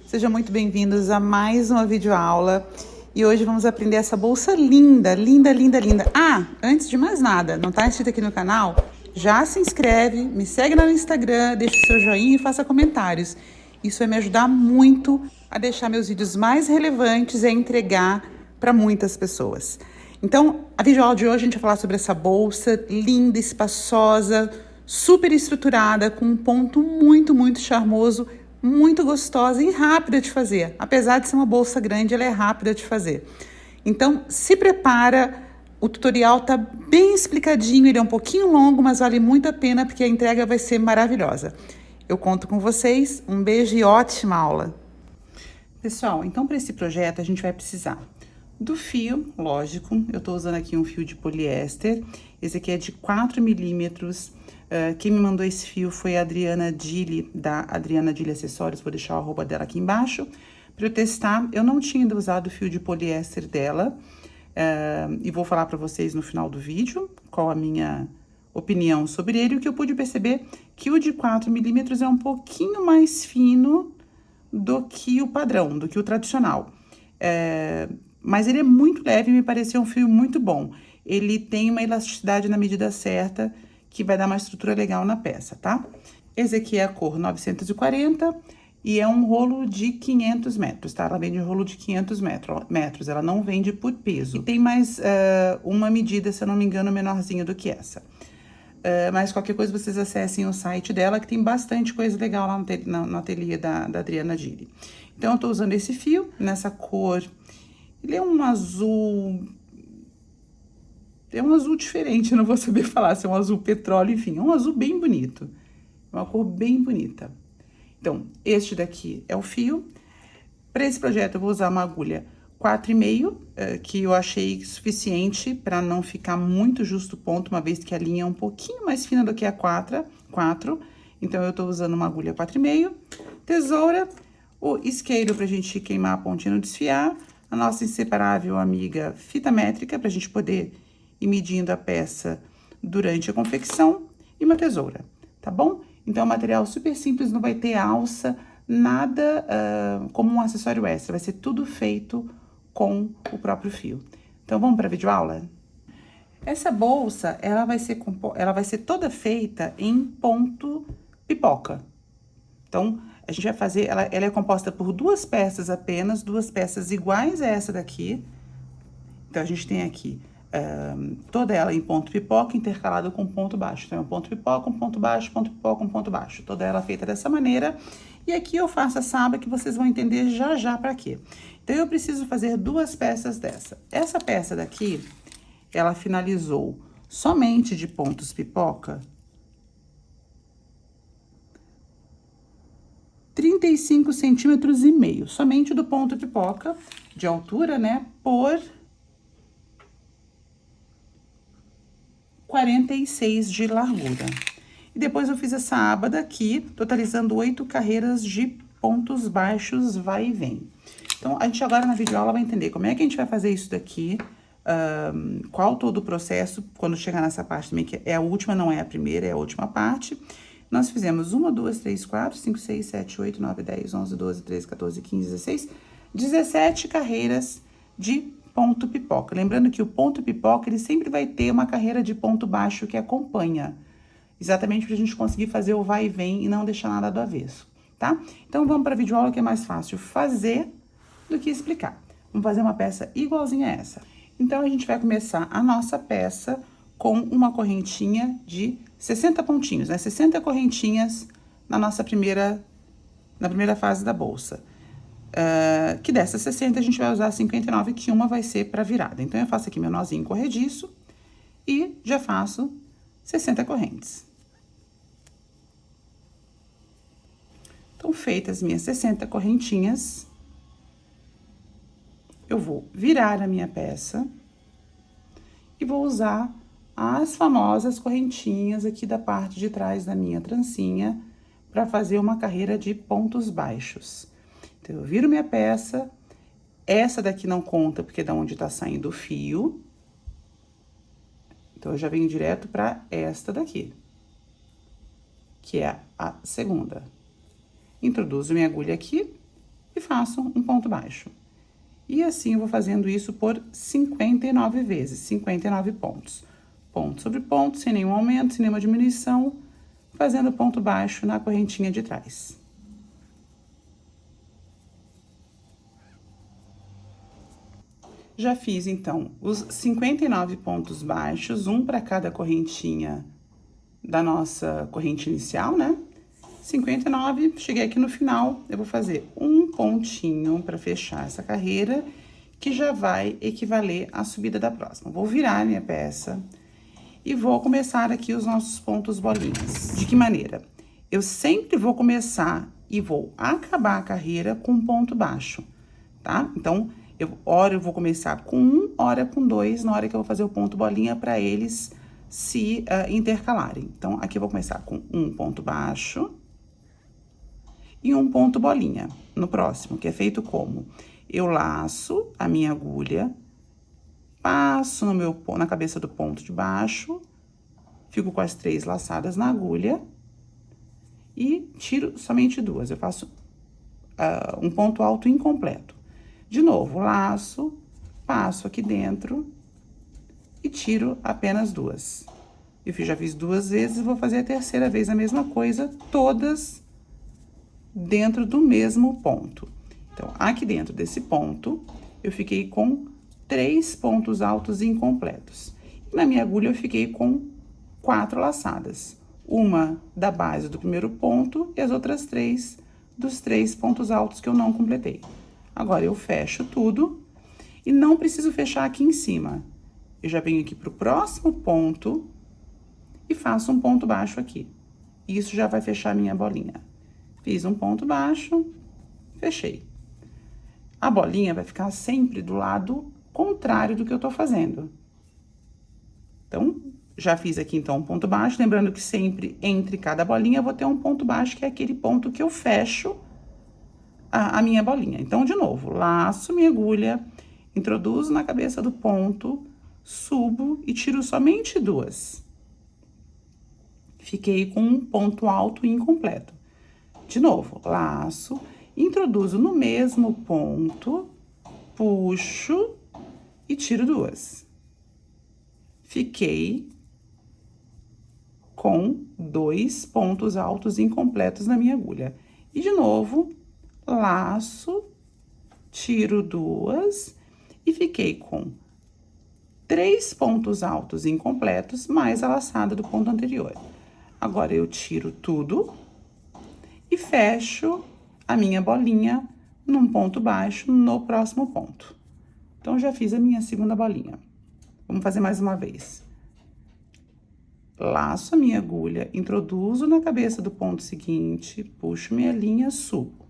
Sejam muito bem-vindos a mais uma videoaula e hoje vamos aprender essa bolsa linda, linda, linda, linda. Antes de mais nada, não está inscrito aqui no canal? Já se inscreve, me segue lá no Instagram, deixa o seu joinha e faça comentários. Isso vai me ajudar muito a deixar meus vídeos mais relevantes e a entregar para muitas pessoas. Então, a videoaula de hoje a gente vai falar sobre essa bolsa linda, espaçosa, super estruturada, com um ponto muito, muito charmoso, muito gostosa e rápida de fazer. Apesar de ser uma bolsa grande, ela é rápida de fazer. Então, se prepara, o tutorial tá bem explicadinho, ele é um pouquinho longo, mas vale muito a pena porque a entrega vai ser maravilhosa. Eu conto com vocês, um beijo e ótima aula! Pessoal, então para esse projeto a gente vai precisar do fio, lógico, eu tô usando aqui um fio de poliéster, esse aqui é de 4 milímetros. Quem me mandou esse fio foi a Adriana Dili, da Adriana Dili Acessórios, vou deixar o arroba dela aqui embaixo, para eu testar. Eu não tinha ainda usado o fio de poliéster dela, e vou falar para vocês no final do vídeo qual a minha opinião sobre ele. O que eu pude perceber que o de 4 milímetros é um pouquinho mais fino do que o padrão, do que o tradicional. Mas ele é muito leve e me pareceu um fio muito bom. Ele tem uma elasticidade na medida certa, que vai dar uma estrutura legal na peça, tá? Esse aqui é a cor 940 e é um rolo de 500 metros, tá? Ela vende rolo de 500 metros, ela não vende por peso. E tem mais uma medida, se eu não me engano, menorzinha do que essa. Mas qualquer coisa, vocês acessem o site dela, que tem bastante coisa legal lá no ateliê da Adriana Dili. Então, eu tô usando esse fio nessa cor. Ele é um azul... É um azul diferente, eu não vou saber falar se é um azul petróleo, enfim, é um azul bem bonito. É uma cor bem bonita. Então, este daqui é o fio. Para esse projeto, eu vou usar uma agulha 4,5, que eu achei suficiente para não ficar muito justo o ponto, uma vez que a linha é um pouquinho mais fina do que a 4. Então, eu tô usando uma agulha 4,5, tesoura, o isqueiro pra gente queimar a pontinha no desfiar, a nossa inseparável amiga fita métrica, pra gente poder ir medindo a peça durante a confecção, e uma tesoura, tá bom? Então, é um material super simples, não vai ter alça, nada como um acessório extra, vai ser tudo feito com o próprio fio. Então, vamos para a videoaula? Essa bolsa, ela vai ser toda feita em ponto pipoca. Então, a gente vai fazer, ela é composta por duas peças apenas, duas peças iguais a essa daqui. Então, a gente tem aqui toda ela em ponto pipoca, intercalado com ponto baixo. Então, é um ponto pipoca, um ponto baixo, ponto pipoca, um ponto baixo. Toda ela feita dessa maneira. E aqui eu faço essa aba que vocês vão entender já já pra quê. Então, eu preciso fazer duas peças dessa. Essa peça daqui, ela finalizou somente de pontos pipoca 35 centímetros e meio, somente do ponto pipoca, de altura, né, por 46 de largura. E depois eu fiz essa aba daqui, totalizando 8 carreiras de pontos baixos, vai e vem. Então, a gente agora na videoaula vai entender como é que a gente vai fazer isso daqui, qual todo o processo, quando chegar nessa parte também, que é a última, não é a primeira, é a última parte. Nós fizemos 1, 2, 3, 4, 5, 6, 7, 8, 9, 10, 11, 12, 13, 14, 15, 16, 17 carreiras de ponto pipoca. Lembrando que o ponto pipoca, ele sempre vai ter uma carreira de ponto baixo que acompanha. Exatamente pra gente conseguir fazer o vai e vem e não deixar nada do avesso, tá? Então, vamos pra videoaula que é mais fácil fazer do que explicar. Vamos fazer uma peça igualzinha a essa. Então, a gente vai começar a nossa peça com uma correntinha de 60 pontinhos, né? 60 correntinhas na primeira fase da bolsa. Que dessas 60 a gente vai usar 59, que uma vai ser para virada. Então, eu faço aqui meu nozinho corrediço e já faço 60 correntes. Então, feitas as minhas 60 correntinhas, eu vou virar a minha peça e vou usar as famosas correntinhas aqui da parte de trás da minha trancinha para fazer uma carreira de pontos baixos. Então, eu viro minha peça, essa daqui não conta porque é da onde tá saindo o fio. Então, eu já venho direto para esta daqui, que é a segunda. Introduzo minha agulha aqui e faço um ponto baixo. E assim eu vou fazendo isso por 59 vezes, 59 pontos. Ponto sobre ponto, sem nenhum aumento, sem nenhuma diminuição, fazendo ponto baixo na correntinha de trás. Já fiz, então, os 59 pontos baixos, um para cada correntinha da nossa corrente inicial, né? 59, cheguei aqui no final, eu vou fazer um pontinho para fechar essa carreira, que já vai equivaler à subida da próxima. Vou virar minha peça e vou começar aqui os nossos pontos bolinhas. De que maneira? Eu sempre vou começar e vou acabar a carreira com um ponto baixo, tá? Então, hora eu vou começar com um, hora com dois, na hora que eu vou fazer o ponto bolinha para eles se intercalarem. Então, aqui eu vou começar com um ponto baixo e um ponto bolinha no próximo, que é feito como? Eu laço a minha agulha, passo na cabeça do ponto de baixo, fico com as 3 laçadas na agulha e tiro somente 2. Eu faço um ponto alto incompleto. De novo, laço, passo aqui dentro e tiro apenas 2. Eu já fiz 2 vezes, vou fazer a terceira vez a mesma coisa, todas dentro do mesmo ponto. Então, aqui dentro desse ponto, eu fiquei com 3 pontos altos incompletos. E na minha agulha, eu fiquei com 4 laçadas. Uma da base do primeiro ponto e as outras 3 dos 3 pontos altos que eu não completei. Agora, eu fecho tudo e não preciso fechar aqui em cima. Eu já venho aqui pro próximo ponto e faço um ponto baixo aqui. Isso já vai fechar a minha bolinha. Fiz um ponto baixo, fechei. A bolinha vai ficar sempre do lado contrário do que eu tô fazendo. Então, já fiz aqui, então, um ponto baixo. Lembrando que sempre, entre cada bolinha, eu vou ter um ponto baixo, que é aquele ponto que eu fecho a minha bolinha. Então, de novo, laço minha agulha, introduzo na cabeça do ponto, subo e tiro somente 2. Fiquei com um ponto alto incompleto. De novo, laço, introduzo no mesmo ponto, puxo e tiro 2. Fiquei com 2 pontos altos incompletos na minha agulha. E de novo, laço, tiro 2 e fiquei com 3 pontos altos incompletos mais a laçada do ponto anterior. Agora, eu tiro tudo e fecho a minha bolinha num ponto baixo no próximo ponto. Então, já fiz a minha segunda bolinha. Vamos fazer mais uma vez. Laço a minha agulha, introduzo na cabeça do ponto seguinte, puxo minha linha, subo.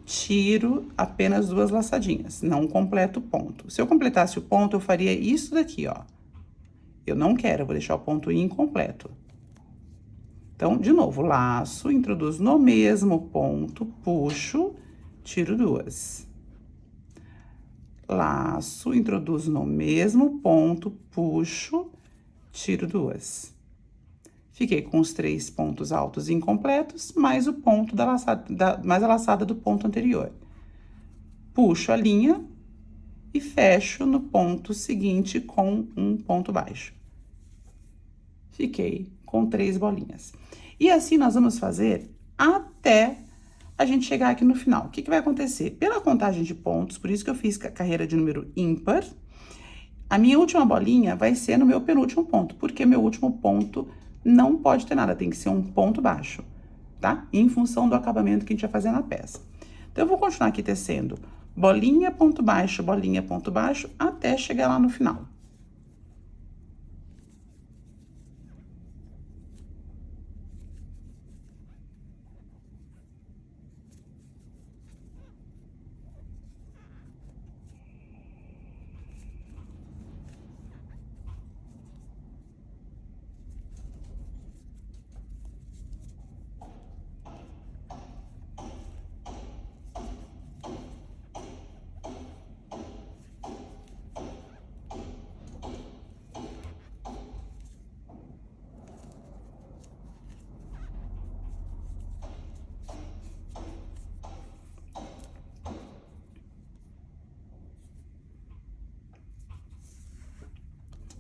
Tiro apenas 2 laçadinhas, não completo o ponto. Se eu completasse o ponto, eu faria isso daqui, ó. Eu não quero, eu vou deixar o ponto incompleto. Então, de novo, laço, introduzo no mesmo ponto, puxo, tiro 2. Laço, introduzo no mesmo ponto, puxo, tiro 2. Fiquei com os 3 pontos altos incompletos, mais o ponto mais a laçada do ponto anterior. Puxo a linha e fecho no ponto seguinte com um ponto baixo. Fiquei com 3 bolinhas. E assim nós vamos fazer até a gente chegar aqui no final. O que vai acontecer? Pela contagem de pontos, por isso que eu fiz carreira de número ímpar, a minha última bolinha vai ser no meu penúltimo ponto, porque meu último ponto não pode ter nada, tem que ser um ponto baixo, tá? Em função do acabamento que a gente vai fazer na peça. Então, eu vou continuar aqui tecendo bolinha, ponto baixo, até chegar lá no final.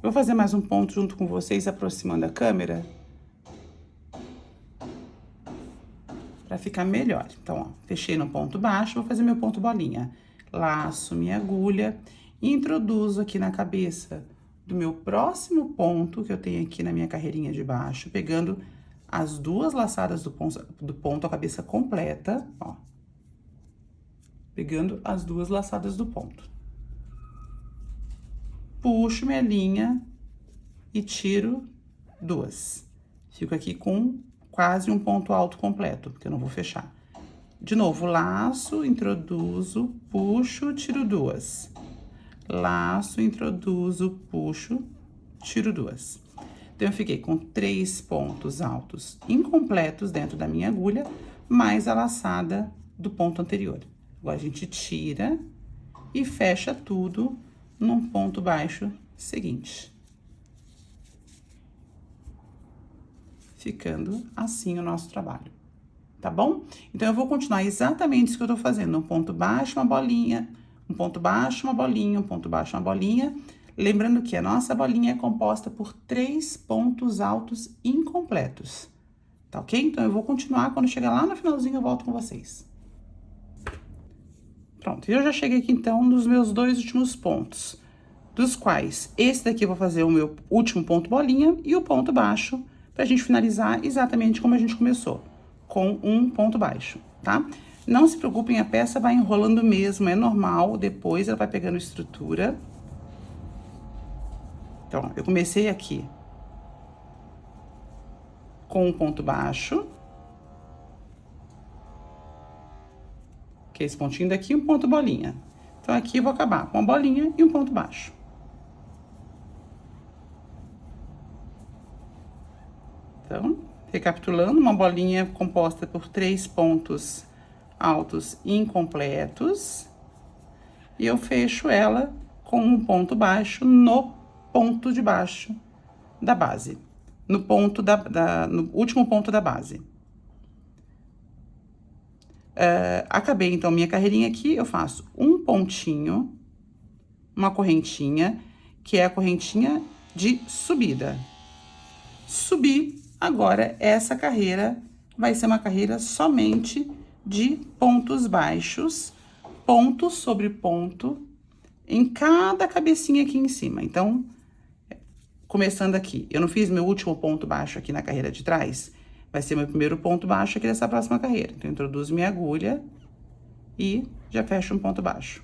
Vou fazer mais um ponto junto com vocês, aproximando a câmera. Pra ficar melhor. Então, ó, fechei no ponto baixo, vou fazer meu ponto bolinha. Laço minha agulha e introduzo aqui na cabeça do meu próximo ponto que eu tenho aqui na minha carreirinha de baixo, pegando as duas laçadas do ponto, a cabeça completa, ó. Pegando as duas laçadas do ponto. Puxo minha linha e tiro duas. Fico aqui com quase um ponto alto completo, porque eu não vou fechar. De novo, laço, introduzo, puxo, tiro duas. Laço, introduzo, puxo, tiro duas. Então, eu fiquei com 3 pontos altos incompletos dentro da minha agulha, mais a laçada do ponto anterior. Agora, a gente tira e fecha tudo num ponto baixo seguinte. Ficando assim o nosso trabalho, tá bom? Então, eu vou continuar exatamente isso que eu tô fazendo. Um ponto baixo, uma bolinha, um ponto baixo, uma bolinha, um ponto baixo, uma bolinha. Lembrando que a nossa bolinha é composta por 3 pontos altos incompletos, tá ok? Então, eu vou continuar, quando chegar lá no finalzinho, eu volto com vocês. Pronto, eu já cheguei aqui, então, nos meus 2 últimos pontos, dos quais esse daqui eu vou fazer o meu último ponto bolinha e o ponto baixo, pra gente finalizar exatamente como a gente começou, com um ponto baixo, tá? Não se preocupem, a peça vai enrolando mesmo, é normal, depois ela vai pegando estrutura. Então, eu comecei aqui com um ponto baixo, que é esse pontinho daqui, um ponto bolinha. Então, aqui eu vou acabar com uma bolinha e um ponto baixo. Então, recapitulando, uma bolinha composta por 3 pontos altos incompletos. E eu fecho ela com um ponto baixo no ponto de baixo da base. No ponto no último ponto da base. Acabei, então, minha carreirinha aqui, eu faço um pontinho, uma correntinha, que é a correntinha de subida. Subi. Agora, essa carreira vai ser uma carreira somente de pontos baixos, ponto sobre ponto, em cada cabecinha aqui em cima. Então, começando aqui, eu não fiz meu último ponto baixo aqui na carreira de trás, vai ser meu primeiro ponto baixo aqui dessa próxima carreira. Então, eu introduzo minha agulha e já fecho um ponto baixo.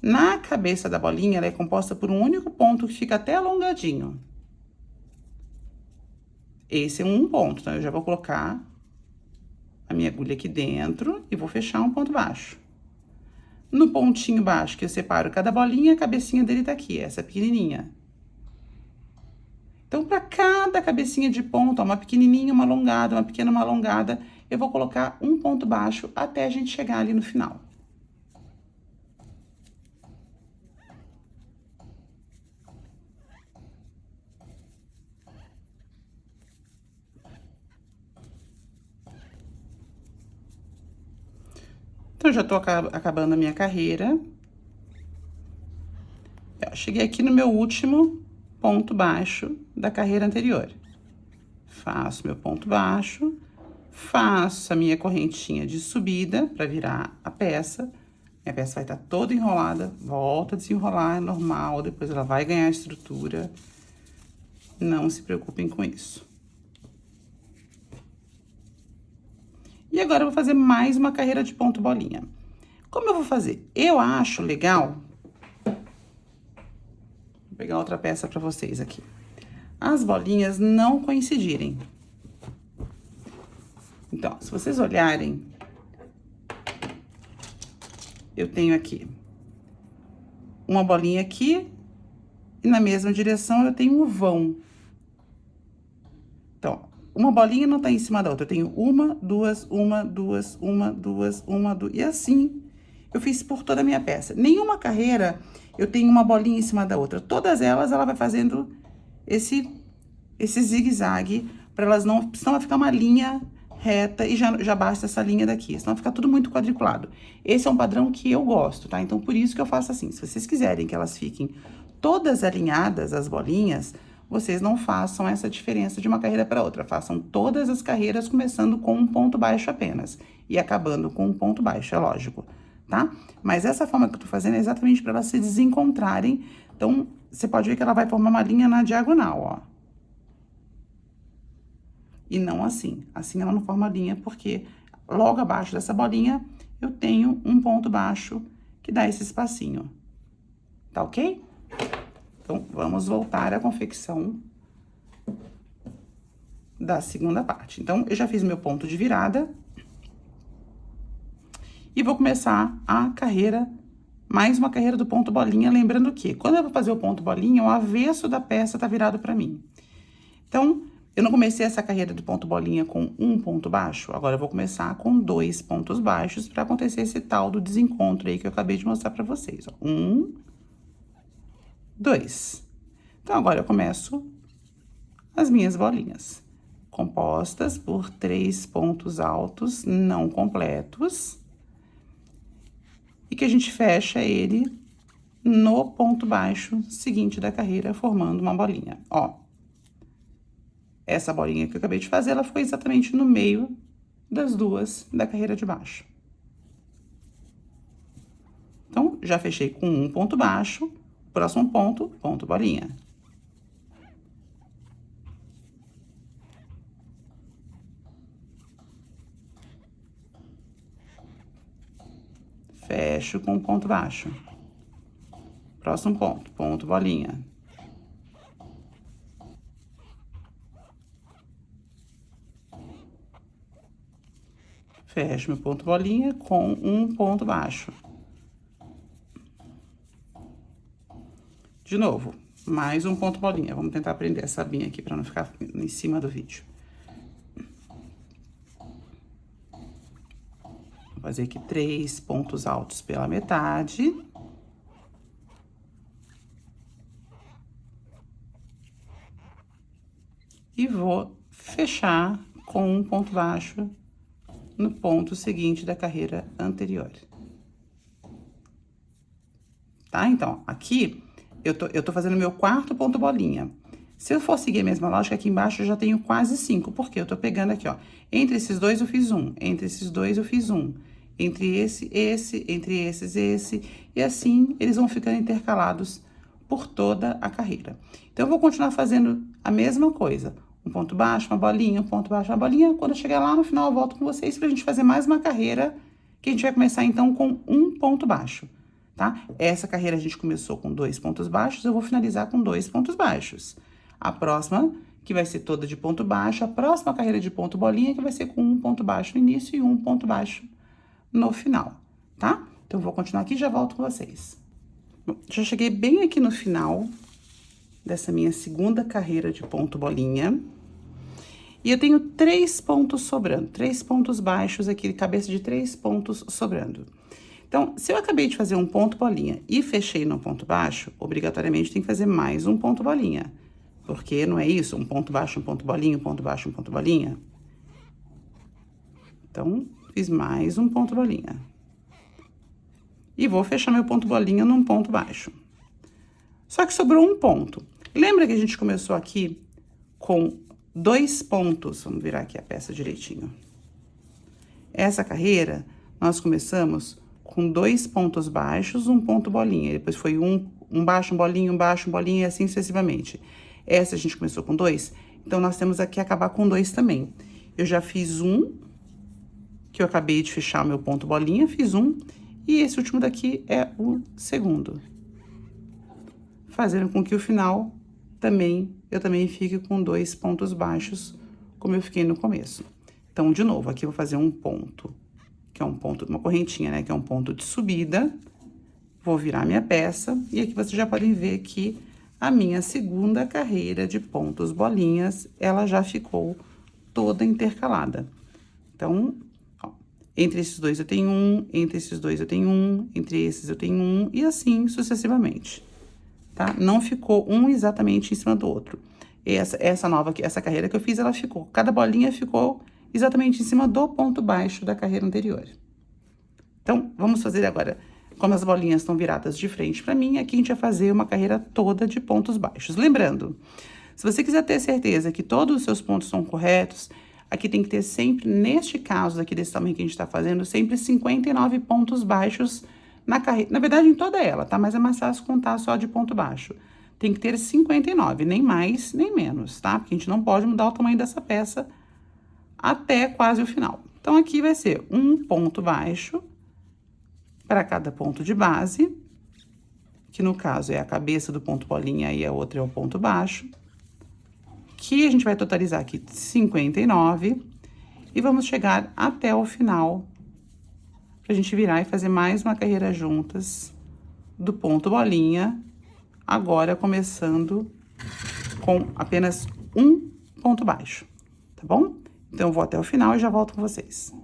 Na cabeça da bolinha, ela é composta por um único ponto que fica até alongadinho. Esse é um ponto, então, eu já vou colocar a minha agulha aqui dentro e vou fechar um ponto baixo. No pontinho baixo que eu separo cada bolinha, a cabecinha dele tá aqui, essa pequenininha. Então, para cada cabecinha de ponto, ó, uma pequenininha, uma alongada, uma pequena, uma alongada, eu vou colocar um ponto baixo até a gente chegar ali no final. Então, já tô acabando a minha carreira. Eu cheguei aqui no meu último ponto baixo da carreira anterior. Faço meu ponto baixo, faço a minha correntinha de subida para virar a peça. Minha peça vai estar toda enrolada, volta a desenrolar, é normal, depois ela vai ganhar estrutura. Não se preocupem com isso. E agora eu vou fazer mais uma carreira de ponto bolinha. Como eu vou fazer? Eu acho legal... Vou pegar outra peça pra vocês aqui. As bolinhas não coincidirem. Então, se vocês olharem... Eu tenho aqui uma bolinha aqui e na mesma direção eu tenho um vão. Então, uma bolinha não tá em cima da outra. Eu tenho uma, duas, e assim eu fiz por toda a minha peça. Nenhuma carreira eu tenho uma bolinha em cima da outra. Todas elas, ela vai fazendo esse zigue-zague, para elas não... Senão vai ficar uma linha reta e já basta essa linha daqui. Senão vai ficar tudo muito quadriculado. Esse é um padrão que eu gosto, tá? Então, por isso que eu faço assim. Se vocês quiserem que elas fiquem todas alinhadas, as bolinhas, vocês não façam essa diferença de uma carreira para outra. Façam todas as carreiras começando com um ponto baixo apenas e acabando com um ponto baixo, é lógico, tá? Mas essa forma que eu tô fazendo é exatamente para elas se desencontrarem. Então, você pode ver que ela vai formar uma linha na diagonal, ó. E não assim. Assim ela não forma linha, porque logo abaixo dessa bolinha eu tenho um ponto baixo que dá esse espacinho. Tá ok? Então, vamos voltar à confecção da segunda parte. Então, eu já fiz meu ponto de virada. E vou começar a carreira, mais uma carreira do ponto bolinha, lembrando que quando eu vou fazer o ponto bolinha, o avesso da peça tá virado pra mim. Então, eu não comecei essa carreira do ponto bolinha com um ponto baixo, agora eu vou começar com 2 pontos baixos para acontecer esse tal do desencontro aí que eu acabei de mostrar para vocês, ó. 1, 2. Então, agora eu começo as minhas bolinhas, compostas por 3 pontos altos não completos, e que a gente fecha ele no ponto baixo seguinte da carreira, formando uma bolinha, ó. Essa bolinha que eu acabei de fazer, ela ficou exatamente no meio das duas da carreira de baixo. Então, já fechei com um ponto baixo, próximo ponto, ponto bolinha. Fecho com um ponto baixo. Próximo ponto, ponto bolinha. Fecho meu ponto bolinha com um ponto baixo. De novo, mais um ponto bolinha. Vamos tentar prender essa abinha aqui para não ficar em cima do vídeo. Vou fazer aqui 3 pontos altos pela metade. E vou fechar com um ponto baixo no ponto seguinte da carreira anterior. Tá? Então, aqui eu tô fazendo meu 4º ponto bolinha. Se eu for seguir a mesma lógica, aqui embaixo eu já tenho quase 5, porque eu tô pegando aqui, ó. Entre esses dois eu fiz um, entre esses dois eu fiz um, entre esse, entre esses, esse, e assim eles vão ficando intercalados por toda a carreira. Então, eu vou continuar fazendo a mesma coisa. Um ponto baixo, uma bolinha, um ponto baixo, uma bolinha. Quando eu chegar lá no final, eu volto com vocês pra gente fazer mais uma carreira, que a gente vai começar, então, com um ponto baixo, tá? Essa carreira a gente começou com 2 pontos baixos, eu vou finalizar com 2 pontos baixos. A próxima, que vai ser toda de ponto baixo, a próxima carreira de ponto bolinha, que vai ser com um ponto baixo no início e um ponto baixo no final, tá? Então, eu vou continuar aqui e já volto com vocês. Bom, já cheguei bem aqui no final dessa minha segunda carreira de ponto bolinha. E eu tenho 3 pontos sobrando, 3 pontos baixos aqui, cabeça de 3 pontos sobrando. Então, se eu acabei de fazer um ponto bolinha e fechei no ponto baixo, obrigatoriamente tem que fazer mais um ponto bolinha. Porque não é isso? Um ponto baixo, um ponto bolinha, um ponto baixo, um ponto bolinha. Então, fiz mais um ponto bolinha. E vou fechar meu ponto bolinha num ponto baixo. Só que sobrou um ponto. Lembra que a gente começou aqui com 2 pontos? Vamos virar aqui a peça direitinho. Essa carreira, nós começamos com 2 pontos baixos, um ponto bolinha. Depois foi um baixo, um bolinho, um baixo, um bolinha, e assim sucessivamente. Essa a gente começou com 2, então nós temos aqui acabar com 2 também. Eu já fiz um, que eu acabei de fechar o meu ponto bolinha, fiz um, e esse último daqui é o segundo. Fazendo com que o final eu também fique com 2 pontos baixos, como eu fiquei no começo. Então, de novo, aqui eu vou fazer um ponto, que é um ponto, uma correntinha, né, que é um ponto de subida. Vou virar minha peça, e aqui vocês já podem ver que a minha segunda carreira de pontos bolinhas, ela já ficou toda intercalada. Então, ó, entre esses dois eu tenho um, entre esses dois eu tenho um, entre esses eu tenho um, e assim sucessivamente. Tá? Não ficou um exatamente em cima do outro. Essa nova aqui, essa carreira que eu fiz, ela ficou, cada bolinha ficou exatamente em cima do ponto baixo da carreira anterior. Então, vamos fazer agora, como as bolinhas estão viradas de frente para mim, aqui a gente vai fazer uma carreira toda de pontos baixos. Lembrando, se você quiser ter certeza que todos os seus pontos são corretos, aqui tem que ter sempre, neste caso aqui desse tamanho que a gente tá fazendo, sempre 59 pontos baixos na carreira. Na verdade, em toda ela, tá? Mas é mais fácil contar só de ponto baixo. Tem que ter 59, nem mais, nem menos, tá? Porque a gente não pode mudar o tamanho dessa peça até quase o final. Então, aqui vai ser um ponto baixo para cada ponto de base, que no caso é a cabeça do ponto bolinha e a outra é o ponto baixo, que a gente vai totalizar aqui 59, e vamos chegar até o final, pra gente virar e fazer mais uma carreira juntas do ponto bolinha, agora começando com apenas um ponto baixo, tá bom? Então, eu vou até o final e já volto com vocês.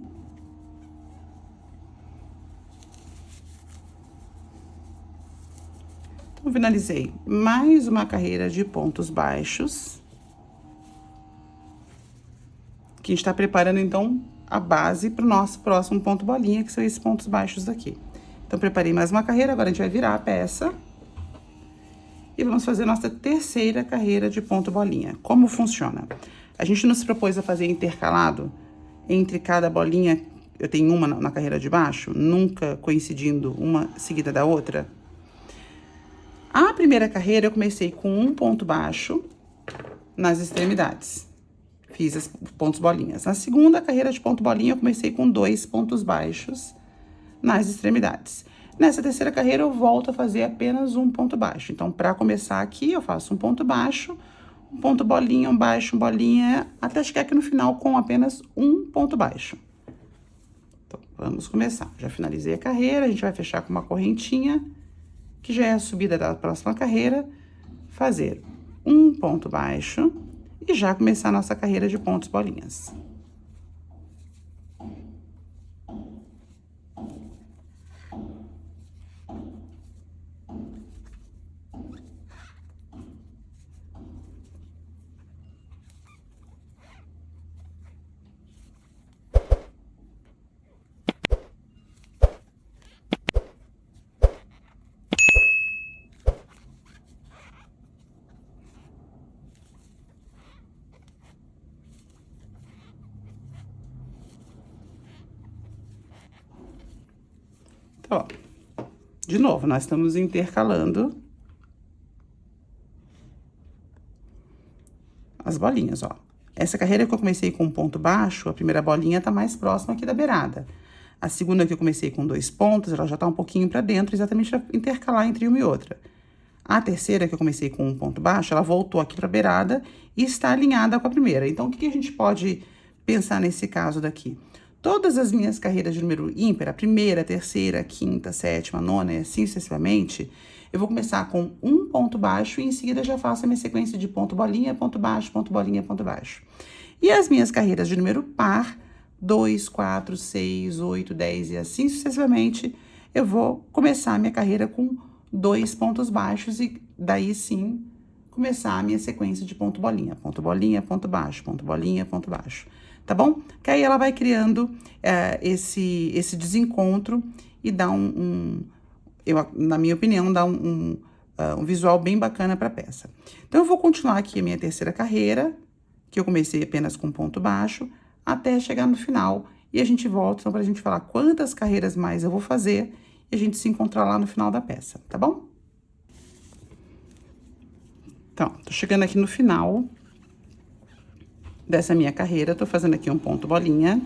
Então, finalizei mais uma carreira de pontos baixos. Que a gente tá preparando, então, a base para o nosso próximo ponto bolinha, que são esses pontos baixos daqui. Então, preparei mais uma carreira, agora a gente vai virar a peça. E vamos fazer nossa terceira carreira de ponto bolinha. Como funciona? A gente nos propôs a fazer intercalado entre cada bolinha. Eu tenho uma na carreira de baixo, nunca coincidindo uma seguida da outra. A primeira carreira eu comecei com um ponto baixo nas extremidades. Fiz os pontos bolinhas. Na segunda carreira de ponto bolinha eu comecei com 2 pontos baixos nas extremidades. Nessa terceira carreira eu volto a fazer apenas um ponto baixo. Então, para começar aqui, eu faço um ponto baixo, um ponto bolinha, um baixo, um bolinha, até chegar aqui no final com apenas um ponto baixo. Então, vamos começar. Já finalizei a carreira, a gente vai fechar com uma correntinha, que já é a subida da próxima carreira, fazer um ponto baixo e já começar a nossa carreira de pontos bolinhas. Ó, de novo, nós estamos intercalando as bolinhas, ó. Essa carreira que eu comecei com um ponto baixo, a primeira bolinha tá mais próxima aqui da beirada. A segunda que eu comecei com 2 pontos, ela já tá um pouquinho pra dentro, exatamente pra intercalar entre uma e outra. A terceira que eu comecei com um ponto baixo, ela voltou aqui pra beirada e está alinhada com a primeira. Então, o que a gente pode pensar nesse caso daqui? Todas as minhas carreiras de número ímpar, a primeira, a terceira, a quinta, a sétima, a nona e assim sucessivamente, eu vou começar com um ponto baixo e em seguida já faço a minha sequência de ponto bolinha, ponto baixo, ponto bolinha, ponto baixo. E as minhas carreiras de número par, 2, 4, 6, 8, 10 e assim sucessivamente, eu vou começar a minha carreira com 2 pontos baixos e daí sim começar a minha sequência de ponto bolinha, ponto bolinha, ponto baixo, ponto bolinha, ponto baixo. Tá bom? Que aí ela vai criando esse desencontro e dá na minha opinião, dá um visual bem bacana pra peça. Então, eu vou continuar aqui a minha terceira carreira, que eu comecei apenas com ponto baixo, até chegar no final. E a gente volta, então, pra gente falar quantas carreiras mais eu vou fazer e a gente se encontrar lá no final da peça, tá bom? Então, tô chegando aqui no final dessa minha carreira, tô fazendo aqui um ponto bolinha.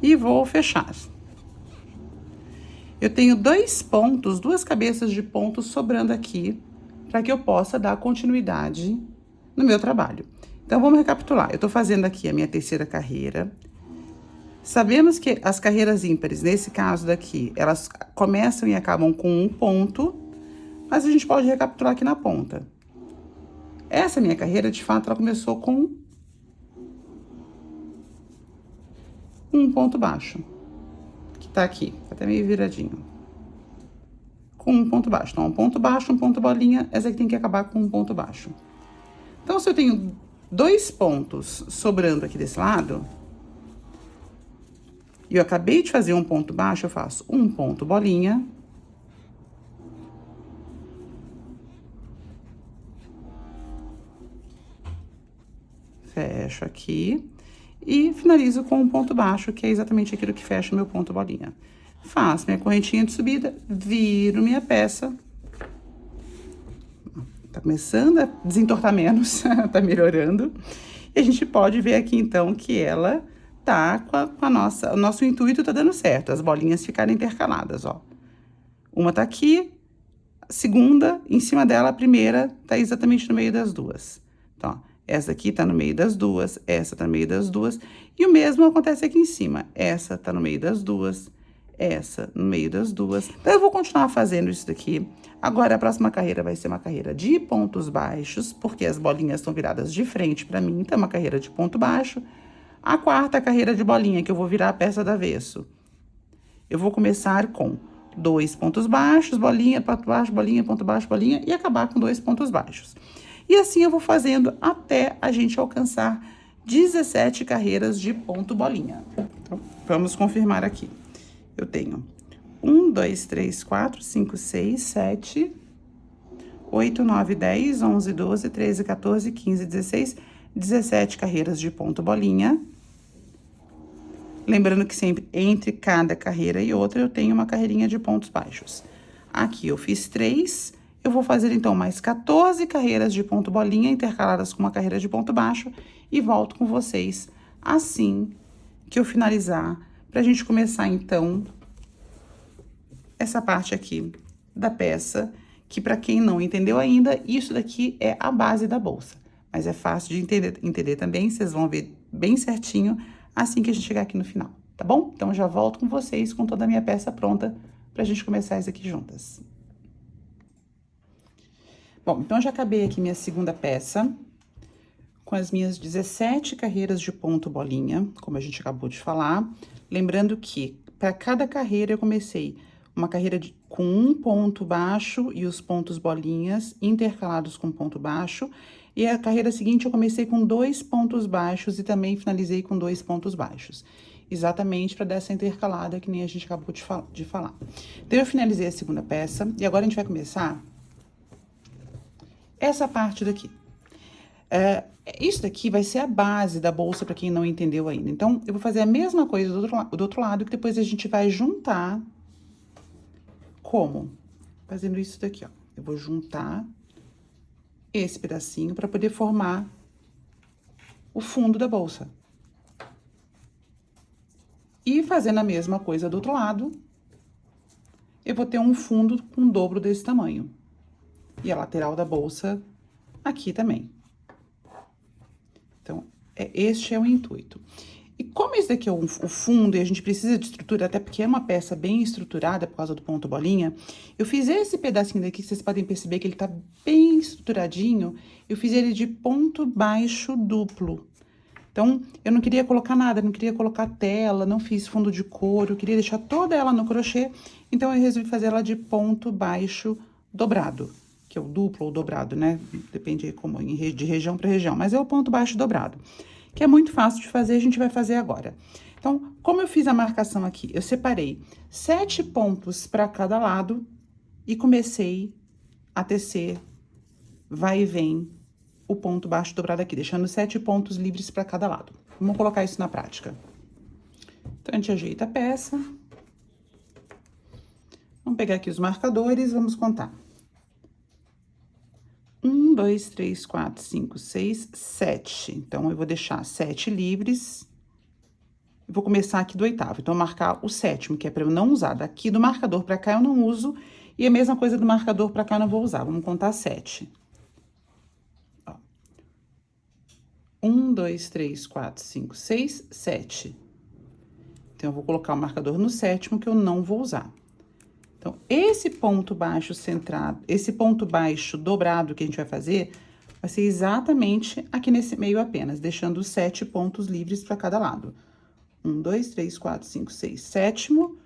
E vou fechar. Eu tenho 2 pontos, 2 cabeças de pontos sobrando aqui, para que eu possa dar continuidade no meu trabalho. Então, vamos recapitular. Eu tô fazendo aqui a minha terceira carreira. Sabemos que as carreiras ímpares, nesse caso daqui, elas começam e acabam com um ponto, mas a gente pode recapitular aqui na ponta. Essa minha carreira, de fato, ela começou com um ponto baixo, que tá aqui, até meio viradinho. Com um ponto baixo. Então, um ponto baixo, um ponto bolinha, essa aqui tem que acabar com um ponto baixo. Então, se eu tenho 2 pontos sobrando aqui desse lado, e eu acabei de fazer um ponto baixo, eu faço um ponto bolinha. Fecho aqui. E finalizo com um ponto baixo, que é exatamente aquilo que fecha o meu ponto bolinha. Faço minha correntinha de subida, viro minha peça. Tá começando a desentortar menos, tá melhorando. E a gente pode ver aqui, então, que ela tá com a nossa... O nosso intuito tá dando certo, as bolinhas ficarem intercaladas, ó. Uma tá aqui, a segunda, em cima dela, a primeira tá exatamente no meio das duas. Então, ó, essa aqui tá no meio das duas, essa tá no meio das duas. E o mesmo acontece aqui em cima. Essa tá no meio das duas, essa no meio das duas. Então, eu vou continuar fazendo isso daqui. Agora, a próxima carreira vai ser uma carreira de pontos baixos, porque as bolinhas estão viradas de frente pra mim, então é uma carreira de ponto baixo. A quarta carreira de bolinha, que eu vou virar a peça do avesso. Eu vou começar com 2 pontos baixos, bolinha, ponto baixo, bolinha, e acabar com 2 pontos baixos. E assim eu vou fazendo até a gente alcançar 17 carreiras de ponto bolinha. Então, vamos confirmar aqui. Eu tenho 1, 2, 3, 4, 5, 6, 7, 8, 9, 10, 11, 12, 13, 14, 15, 16, 17 carreiras de ponto bolinha. Lembrando que sempre entre cada carreira e outra eu tenho uma carreirinha de pontos baixos. Aqui eu fiz 3, eu vou fazer então mais 14 carreiras de ponto bolinha intercaladas com uma carreira de ponto baixo e volto com vocês assim que eu finalizar, pra gente começar então essa parte aqui da peça, que pra quem não entendeu ainda, isso daqui é a base da bolsa. Mas é fácil de entender também, vocês vão ver bem certinho assim que a gente chegar aqui no final, tá bom? Então, já volto com vocês com toda a minha peça pronta pra gente começar isso aqui juntas. Bom, então, eu já acabei aqui minha segunda peça, com as minhas 17 carreiras de ponto bolinha, como a gente acabou de falar. Lembrando que, para cada carreira, eu comecei uma carreira com um ponto baixo e os pontos bolinhas intercalados com ponto baixo. E a carreira seguinte eu comecei com 2 pontos baixos e também finalizei com 2 pontos baixos. Exatamente para dar essa intercalada que nem a gente acabou de falar. Então, eu finalizei a segunda peça e agora a gente vai começar essa parte daqui. Isso daqui vai ser a base da bolsa para quem não entendeu ainda. Então, eu vou fazer a mesma coisa do outro lado, que depois a gente vai juntar. Como? Fazendo isso daqui, ó. Eu vou juntar esse pedacinho para poder formar o fundo da bolsa. E fazendo a mesma coisa do outro lado, eu vou ter um fundo com o dobro desse tamanho. E a lateral da bolsa aqui também. Então, este é o intuito. E como esse daqui é o fundo e a gente precisa de estrutura, até porque é uma peça bem estruturada por causa do ponto bolinha, eu fiz esse pedacinho daqui, que vocês podem perceber que ele tá bem estruturadinho, eu fiz ele de ponto baixo duplo. Então, eu não queria colocar nada, não queria colocar tela, não fiz fundo de couro, eu queria deixar toda ela no crochê, então eu resolvi fazer ela de ponto baixo dobrado, que é o duplo ou dobrado, né? Depende como, de região para região, mas é o ponto baixo dobrado, que é muito fácil de fazer, a gente vai fazer agora. Então, como eu fiz a marcação aqui? Eu separei 7 pontos para cada lado e comecei a tecer vai e vem o ponto baixo dobrado aqui, deixando 7 pontos livres para cada lado. Vamos colocar isso na prática. Então, a gente ajeita a peça. Vamos pegar aqui os marcadores, vamos contar. 1, 2, 3, 4, 5, 6, 7. Então, eu vou deixar 7 livres. Eu vou começar aqui do oitavo. Então, marcar o sétimo, que é para eu não usar. Daqui do marcador para cá eu não uso. E a mesma coisa do marcador para cá eu não vou usar. Vamos contar 7. 1, 2, 3, 4, 5, 6, 7. Então, eu vou colocar o marcador no sétimo, que eu não vou usar. Então, esse ponto baixo centrado, esse ponto baixo dobrado que a gente vai fazer, vai ser exatamente aqui nesse meio apenas, deixando 7 pontos livres para cada lado. 1, 2, 3, 4, 5, 6, sétimo.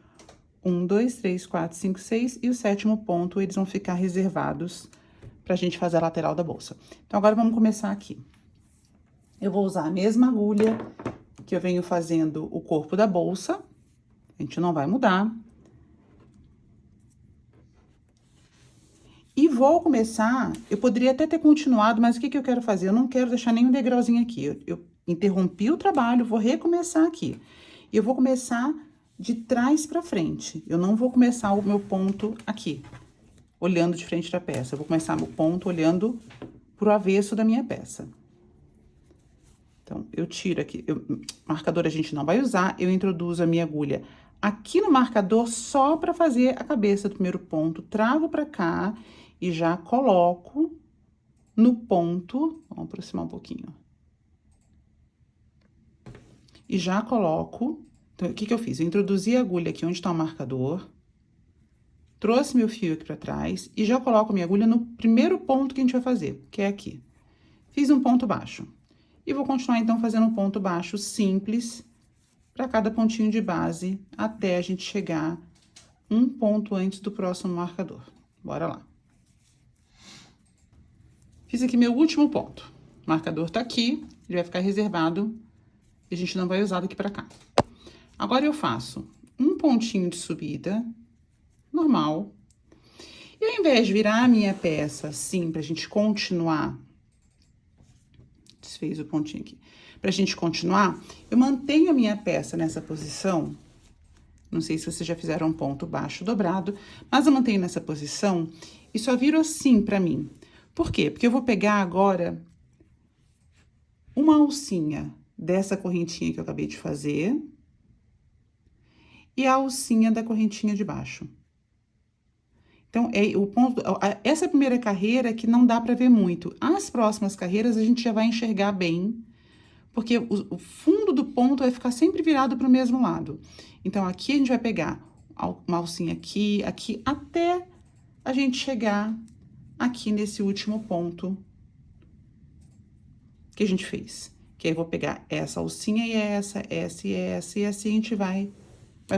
1, 2, 3, 4, 5, 6. E o sétimo ponto, eles vão ficar reservados pra gente fazer a lateral da bolsa. Então, agora vamos começar aqui. Eu vou usar a mesma agulha que eu venho fazendo o corpo da bolsa. A gente não vai mudar. E vou começar, eu poderia até ter continuado, mas o que eu quero fazer? Eu não quero deixar nenhum degrauzinho aqui. Eu interrompi o trabalho, vou recomeçar aqui. E eu vou começar de trás pra frente. Eu não vou começar o meu ponto aqui, olhando de frente da peça. Eu vou começar meu ponto olhando pro avesso da minha peça. Então, eu tiro aqui, marcador a gente não vai usar, eu introduzo a minha agulha aqui no marcador só para fazer a cabeça do primeiro ponto, trago para cá e já coloco no ponto, vamos aproximar um pouquinho. E já coloco, então, o que eu fiz? Eu introduzi a agulha aqui onde está o marcador, trouxe meu fio aqui para trás e já coloco a minha agulha no primeiro ponto que a gente vai fazer, que é aqui. Fiz um ponto baixo. E vou continuar, então, fazendo um ponto baixo simples para cada pontinho de base, até a gente chegar um ponto antes do próximo marcador. Bora lá. Fiz aqui meu último ponto. O marcador tá aqui, ele vai ficar reservado e a gente não vai usar daqui para cá. Agora, eu faço um pontinho de subida, normal. E ao invés de virar a minha peça assim, pra gente continuar, desfez o pontinho aqui. Pra gente continuar, eu mantenho a minha peça nessa posição. Não sei se vocês já fizeram um ponto baixo dobrado, mas eu mantenho nessa posição e só viro assim pra mim. Por quê? Porque eu vou pegar agora uma alcinha dessa correntinha que eu acabei de fazer e a alcinha da correntinha de baixo. Então, essa primeira carreira que não dá pra ver muito. As próximas carreiras a gente já vai enxergar bem, porque o fundo do ponto vai ficar sempre virado para o mesmo lado. Então, aqui a gente vai pegar uma alcinha aqui, aqui, até a gente chegar aqui nesse último ponto que a gente fez. Que aí eu vou pegar essa alcinha e essa e essa, e assim a gente vai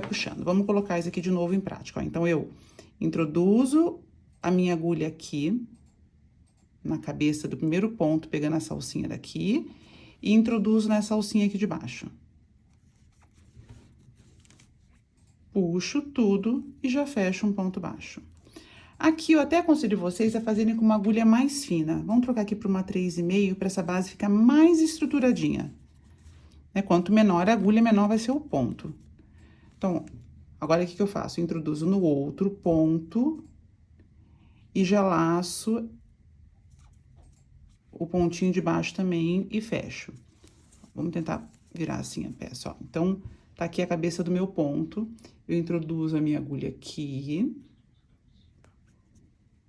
puxando. Vamos colocar isso aqui de novo em prática, ó. Então, eu introduzo a minha agulha aqui, na cabeça do primeiro ponto, pegando essa alcinha daqui, e introduzo nessa alcinha aqui de baixo. Puxo tudo e já fecho um ponto baixo. Aqui, eu até aconselho vocês a fazerem com uma agulha mais fina. Vamos trocar aqui para uma 3,5, para essa base ficar mais estruturadinha. Quanto menor a agulha, menor vai ser o ponto. Então, agora, o que eu faço? Eu introduzo no outro ponto e já laço o pontinho de baixo também e fecho. Vamos tentar virar assim a peça, ó. Então, tá aqui a cabeça do meu ponto, eu introduzo a minha agulha aqui.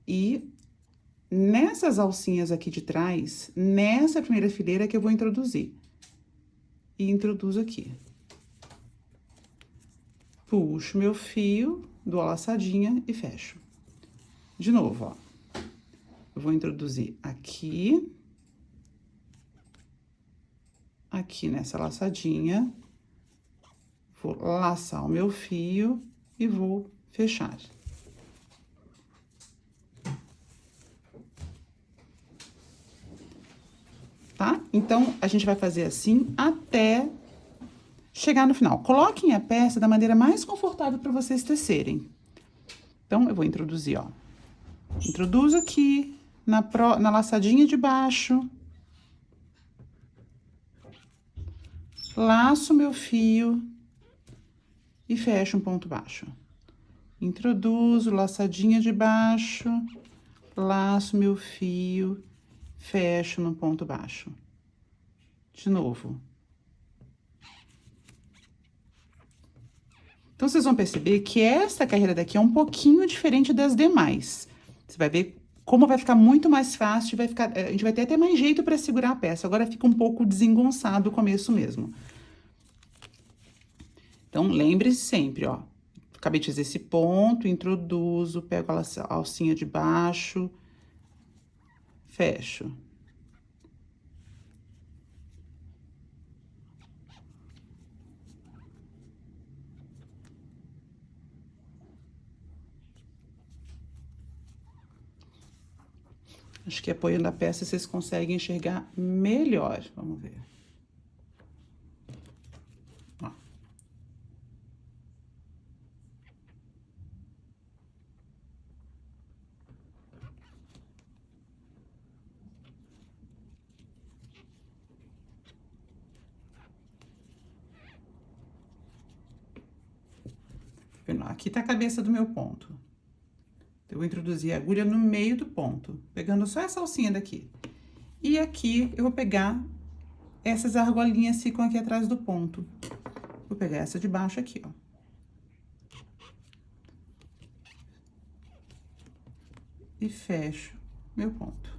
E nessas alcinhas aqui de trás, nessa primeira fileira que eu vou introduzir. E introduzo aqui. Puxo meu fio, dou a laçadinha e fecho. De novo, ó. Eu vou introduzir aqui. Aqui nessa laçadinha. Vou laçar o meu fio e vou fechar. Tá? Então, a gente vai fazer assim até chegar no final. Coloquem a peça da maneira mais confortável para vocês tecerem. Então, eu vou introduzir, ó. Introduzo aqui na laçadinha de baixo. Laço meu fio e fecho um ponto baixo. Introduzo, laçadinha de baixo, laço meu fio, fecho no ponto baixo. De novo. Então, vocês vão perceber que essa carreira daqui é um pouquinho diferente das demais. Você vai ver como vai ficar muito mais fácil, a gente vai ter até mais jeito para segurar a peça. Agora, fica um pouco desengonçado o começo mesmo. Então, lembre-se sempre, ó. Acabei de fazer esse ponto, introduzo, pego a alcinha de baixo, fecho. Acho que apoiando a peça vocês conseguem enxergar melhor. Vamos ver. Ó. Aqui tá a cabeça do meu ponto. Eu vou introduzir a agulha no meio do ponto, pegando só essa alcinha daqui. E aqui eu vou pegar essas argolinhas que ficam aqui atrás do ponto. Vou pegar essa de baixo aqui, ó. E fecho meu ponto.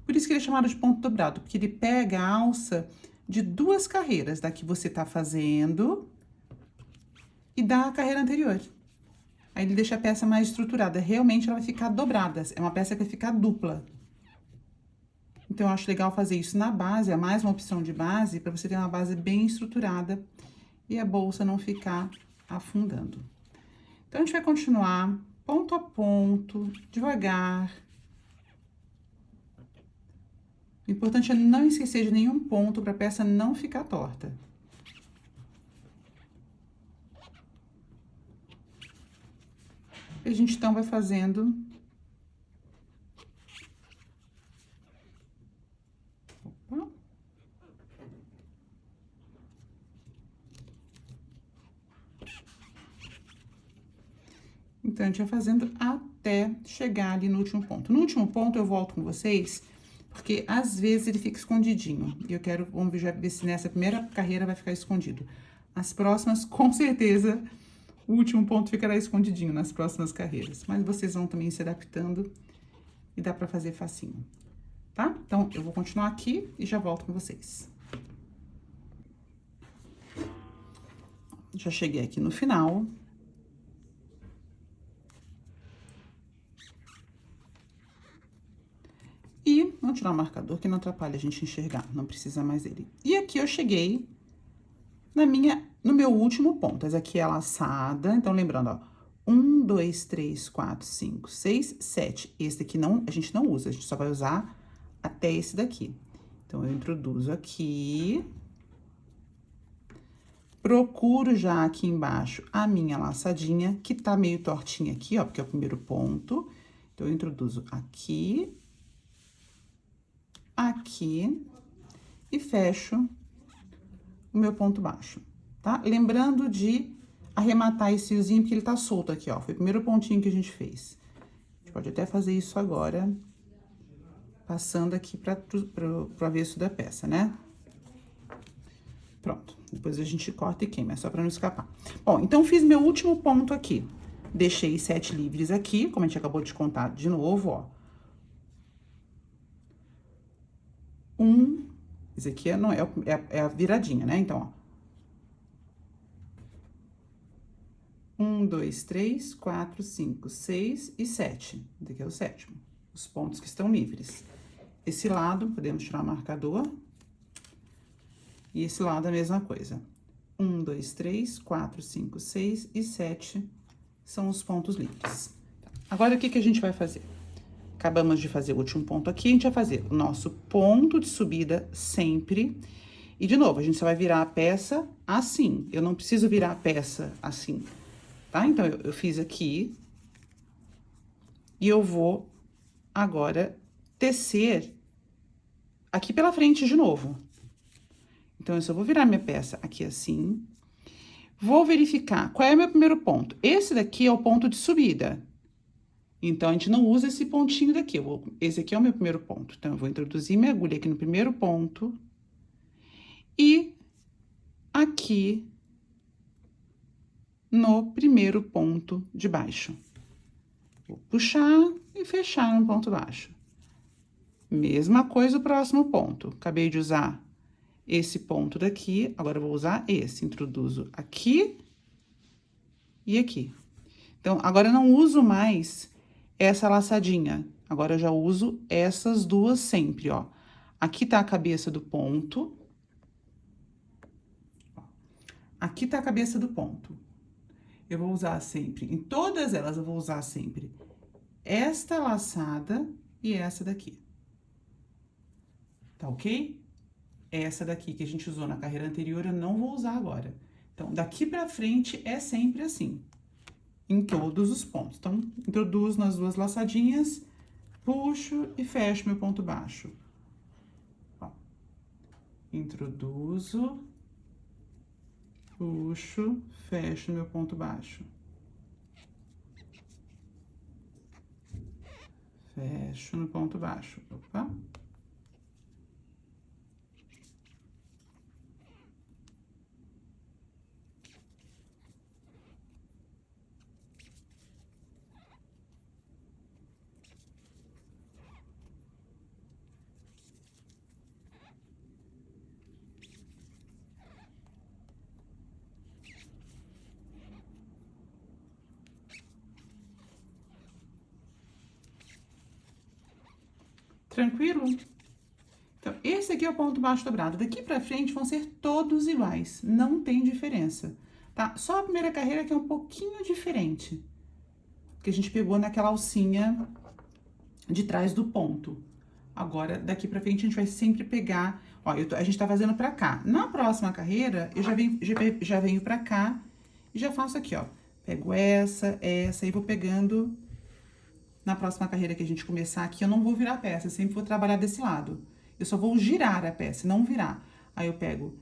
Por isso que ele é chamado de ponto dobrado, porque ele pega a alça de duas carreiras, da que você tá fazendo e da carreira anterior. Aí ele deixa a peça mais estruturada. Realmente ela vai ficar dobrada, é uma peça que vai ficar dupla. Então, eu acho legal fazer isso na base, é mais uma opção de base, para você ter uma base bem estruturada e a bolsa não ficar afundando. Então, a gente vai continuar ponto a ponto, devagar. O importante é não esquecer de nenhum ponto para a peça não ficar torta. E a gente, então, vai fazendo... Opa. Então, a gente vai fazendo até chegar ali no último ponto. No último ponto, eu volto com vocês, porque às vezes ele fica escondidinho. E eu quero, vamos ver se nessa primeira carreira vai ficar escondido. As próximas, com certeza, o último ponto ficará escondidinho nas próximas carreiras. Mas vocês vão também se adaptando e dá pra fazer facinho, tá? Então, eu vou continuar aqui e já volto com vocês. Já cheguei aqui no final. E vamos tirar o marcador que não atrapalha a gente enxergar, não precisa mais dele. E aqui eu cheguei no meu último ponto. Essa aqui é a laçada, então lembrando, ó, 1, 2, 3, 4, 5, 6, 7. Esse daqui não, a gente não usa, a gente só vai usar até esse daqui. Então, eu introduzo aqui. Procuro já aqui embaixo a minha laçadinha, que tá meio tortinha aqui, ó, porque é o primeiro ponto. Então, eu introduzo aqui, aqui e fecho o meu ponto baixo, tá? Lembrando de arrematar esse fiozinho, porque ele tá solto aqui, ó. Foi o primeiro pontinho que a gente fez. A gente pode até fazer isso agora, passando aqui pro avesso da peça, né? Pronto. Depois a gente corta e queima, é só pra não escapar. Bom, então fiz meu último ponto aqui. Deixei 7 livres aqui, como a gente acabou de contar de novo, ó. Esse aqui não é a viradinha, né? Então, ó. 1, 2, 3, 4, 5, 6 e 7. Esse aqui é o sétimo. Os pontos que estão livres. Esse lado, podemos tirar o marcador. E esse lado a mesma coisa. 1, 2, 3, 4, 5, 6 e 7 são os pontos livres. Agora, o que a gente vai fazer? Acabamos de fazer o último ponto aqui, a gente vai fazer o nosso ponto de subida sempre. E, de novo, a gente só vai virar a peça assim. Eu não preciso virar a peça assim, tá? Então, eu fiz aqui. E eu vou agora tecer aqui pela frente de novo. Então, eu só vou virar minha peça aqui assim. Vou verificar qual é o meu primeiro ponto. Esse daqui é o ponto de subida. Então, a gente não usa esse pontinho daqui. Esse aqui é o meu primeiro ponto. Então, eu vou introduzir minha agulha aqui no primeiro ponto. E aqui no primeiro ponto de baixo. Vou puxar e fechar no ponto baixo. Mesma coisa o próximo ponto. Acabei de usar esse ponto daqui, agora eu vou usar esse. Introduzo aqui e aqui. Então, agora eu não uso mais essa laçadinha. Agora eu já uso essas duas sempre, ó. Aqui tá a cabeça do ponto. Aqui tá a cabeça do ponto. Eu vou usar sempre, em todas elas eu vou usar sempre esta laçada e essa daqui. Tá ok? Essa daqui que a gente usou na carreira anterior, eu não vou usar agora. Então, daqui pra frente é sempre assim, em todos os pontos. Então, introduzo nas duas laçadinhas, puxo e fecho meu ponto baixo. Ó. Introduzo, puxo, fecho meu ponto baixo. fecho no ponto baixo. Opa. Tranquilo? Então, esse aqui é o ponto baixo dobrado. Daqui pra frente vão ser todos iguais, não tem diferença, tá? Só a primeira carreira que é um pouquinho diferente, que a gente pegou naquela alcinha de trás do ponto. Agora, daqui pra frente, a gente vai sempre pegar... Ó, a gente tá fazendo pra cá. Na próxima carreira, eu já venho pra cá e já faço aqui, ó. Pego essa e vou pegando... Na próxima carreira que a gente começar aqui, eu não vou virar a peça, eu sempre vou trabalhar desse lado. Eu só vou girar a peça, não virar. Aí eu pego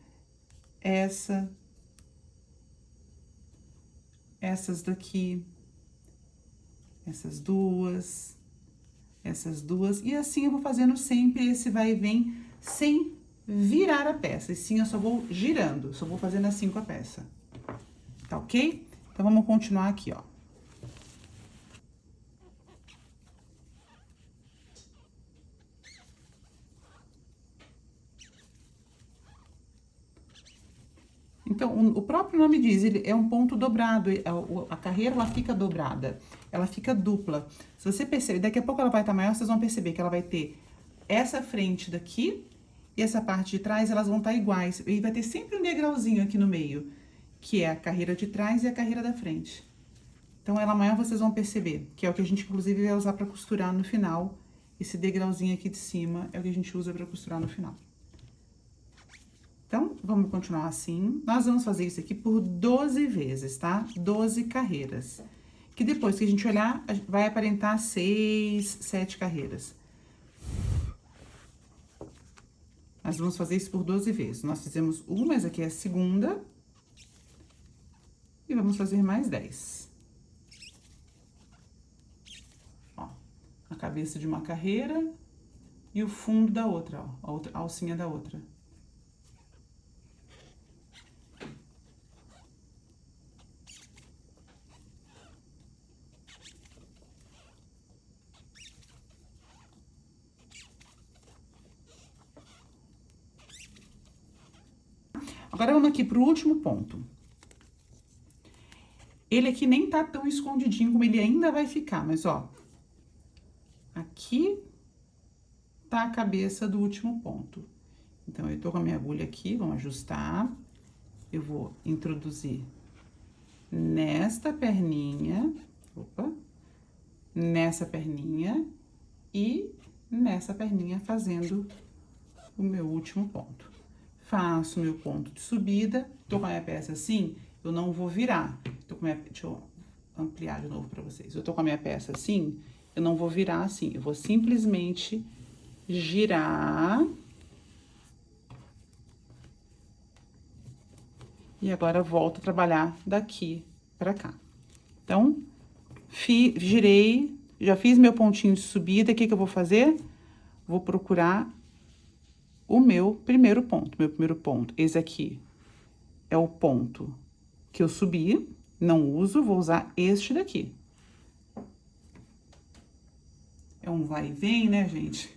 essas daqui, essas duas, e assim eu vou fazendo sempre esse vai e vem, sem virar a peça. E sim, eu só vou girando, só vou fazendo assim com a peça. Tá ok? Então, vamos continuar aqui, ó. Então, o próprio nome diz, ele é um ponto dobrado, a carreira ela fica dobrada, ela fica dupla. Se você perceber, daqui a pouco ela vai estar maior, vocês vão perceber que ela vai ter essa frente daqui e essa parte de trás, elas vão estar iguais. E vai ter sempre um degrauzinho aqui no meio, que é a carreira de trás e a carreira da frente. Então, ela maior vocês vão perceber, que é o que a gente, inclusive, vai usar para costurar no final. Esse degrauzinho aqui de cima é o que a gente usa para costurar no final. Então, vamos continuar assim. Nós vamos fazer isso aqui por 12 vezes, tá? 12 carreiras. Que depois que a gente olhar, vai aparentar 6, 7 carreiras. Nós vamos fazer isso por 12 vezes. Nós fizemos uma, essa aqui é a segunda. E vamos fazer mais 10. Ó, a cabeça de uma carreira e o fundo da outra, ó. A alcinha da outra. Agora, vamos aqui pro último ponto. Ele aqui nem tá tão escondidinho como ele ainda vai ficar, mas ó. Aqui tá a cabeça do último ponto. Então, eu tô com a minha agulha aqui, vamos ajustar. Eu vou introduzir nesta perninha, opa, nessa perninha e nessa perninha, fazendo o meu último ponto. Faço meu ponto de subida, tô com a minha peça assim, eu não vou virar. Deixa eu ampliar de novo pra vocês. Eu tô com a minha peça assim, eu não vou virar assim, eu vou simplesmente girar. E agora, volto a trabalhar daqui pra cá. Então, girei, já fiz meu pontinho de subida. O que que eu vou fazer? Vou procurar o meu primeiro ponto. Meu primeiro ponto, esse aqui, é o ponto que eu subi. Não uso, vou usar este daqui. É um vai e vem, né, gente?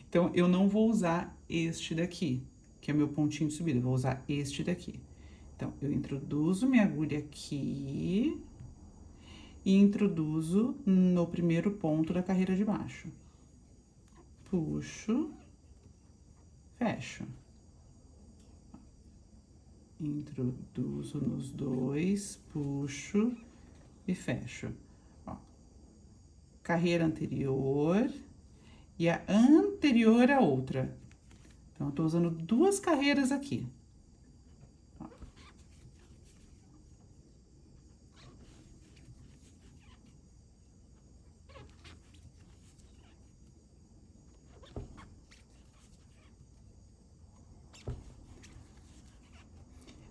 Então, eu não vou usar este daqui, que é meu pontinho de subida. Eu vou usar este daqui. Então, eu introduzo minha agulha aqui e introduzo no primeiro ponto da carreira de baixo. Puxo, fecho. Introduzo nos dois, puxo e fecho. Ó, carreira anterior e a anterior a outra. Então, eu tô usando duas carreiras aqui.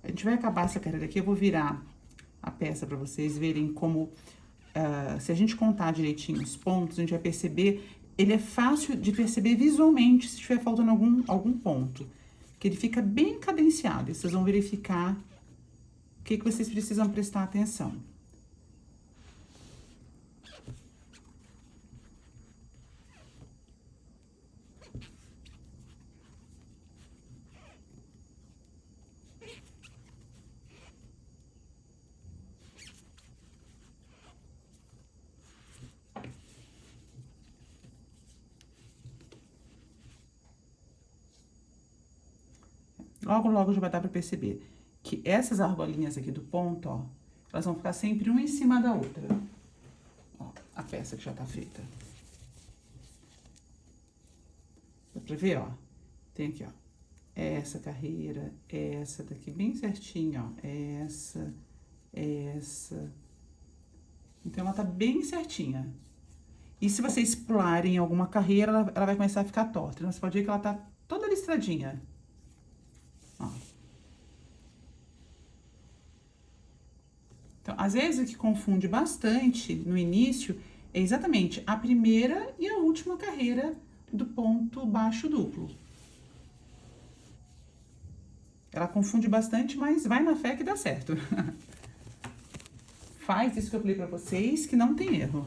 A gente vai acabar essa carreira aqui, eu vou virar a peça pra vocês verem como se a gente contar direitinho os pontos, a gente vai perceber, ele é fácil de perceber visualmente se estiver faltando algum ponto. Que ele fica bem cadenciado, e vocês vão verificar o que vocês precisam prestar atenção. Logo, logo já vai dar pra perceber que essas argolinhas aqui do ponto, ó, elas vão ficar sempre uma em cima da outra. Ó, a peça que já tá feita. Dá pra ver, ó? Tem aqui, ó, essa carreira, essa daqui bem certinho, ó, essa. Então, ela tá bem certinha. E se vocês pularem alguma carreira, ela vai começar a ficar torta. Então, você pode ver que ela tá toda listradinha. Ó. Então, às vezes o que confunde bastante no início é exatamente a primeira e a última carreira do ponto baixo duplo. Ela confunde bastante, mas vai na fé que dá certo. Faz isso que eu falei pra vocês, que não tem erro.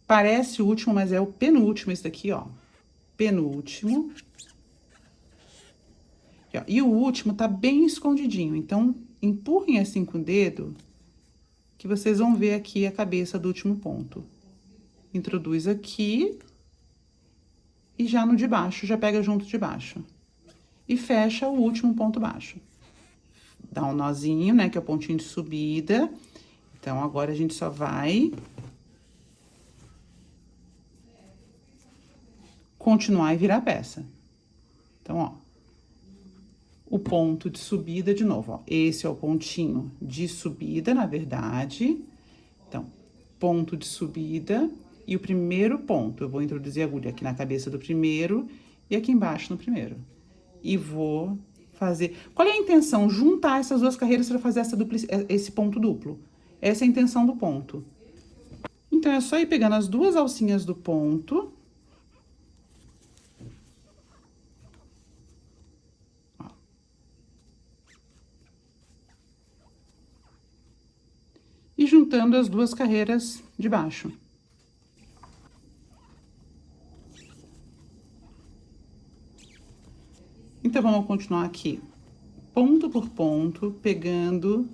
Parece o último, mas é o penúltimo esse daqui, ó. Penúltimo. E o último tá bem escondidinho, então empurrem assim com o dedo, que vocês vão ver aqui a cabeça do último ponto. Introduz aqui e já no de baixo, já pega junto de baixo. E fecha o último ponto baixo. Dá um nozinho, né, que é o pontinho de subida. Então, agora a gente só vai continuar e virar a peça. Então, ó, o ponto de subida de novo, ó. Esse é o pontinho de subida, na verdade. Então, ponto de subida e o primeiro ponto. Eu vou introduzir a agulha aqui na cabeça do primeiro e aqui embaixo no primeiro. E vou fazer... Qual é a intenção? Juntar essas duas carreiras para fazer esse ponto duplo. Essa é a intenção do ponto. Então, é só ir pegando as duas alcinhas do ponto... e juntando as duas carreiras de baixo. Então, vamos continuar aqui, ponto por ponto, pegando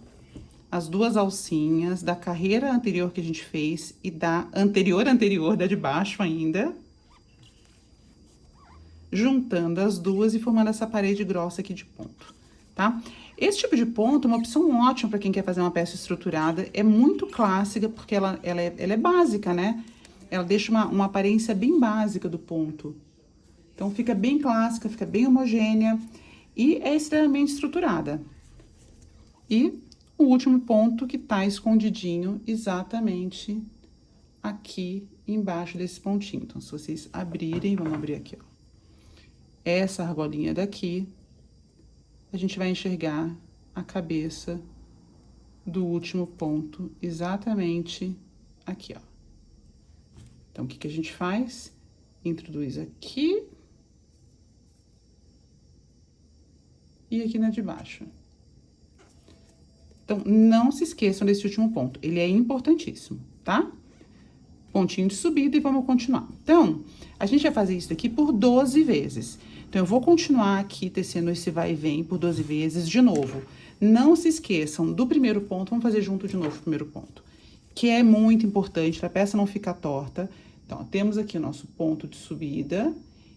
as duas alcinhas da carreira anterior que a gente fez e da anterior, da de baixo ainda. Juntando as duas e formando essa parede grossa aqui de ponto, tá? Esse tipo de ponto é uma opção ótima para quem quer fazer uma peça estruturada. É muito clássica, porque ela é básica, né? Ela deixa uma aparência bem básica do ponto. Então, fica bem clássica, fica bem homogênea e é extremamente estruturada. E o último ponto que tá escondidinho exatamente aqui embaixo desse pontinho. Então, se vocês abrirem, vamos abrir aqui, ó. Essa argolinha daqui, a gente vai enxergar a cabeça do último ponto exatamente aqui, ó. Então, o que a gente faz? Introduz aqui e aqui na de baixo. Então, não se esqueçam desse último ponto, ele é importantíssimo, tá? Pontinho de subida e vamos continuar. Então, a gente vai fazer isso aqui por 12 vezes. Então, eu vou continuar aqui tecendo esse vai e vem por 12 vezes de novo. Não se esqueçam do primeiro ponto, vamos fazer junto de novo o primeiro ponto, que é muito importante para a peça não ficar torta. Então, ó, temos aqui o nosso ponto de subida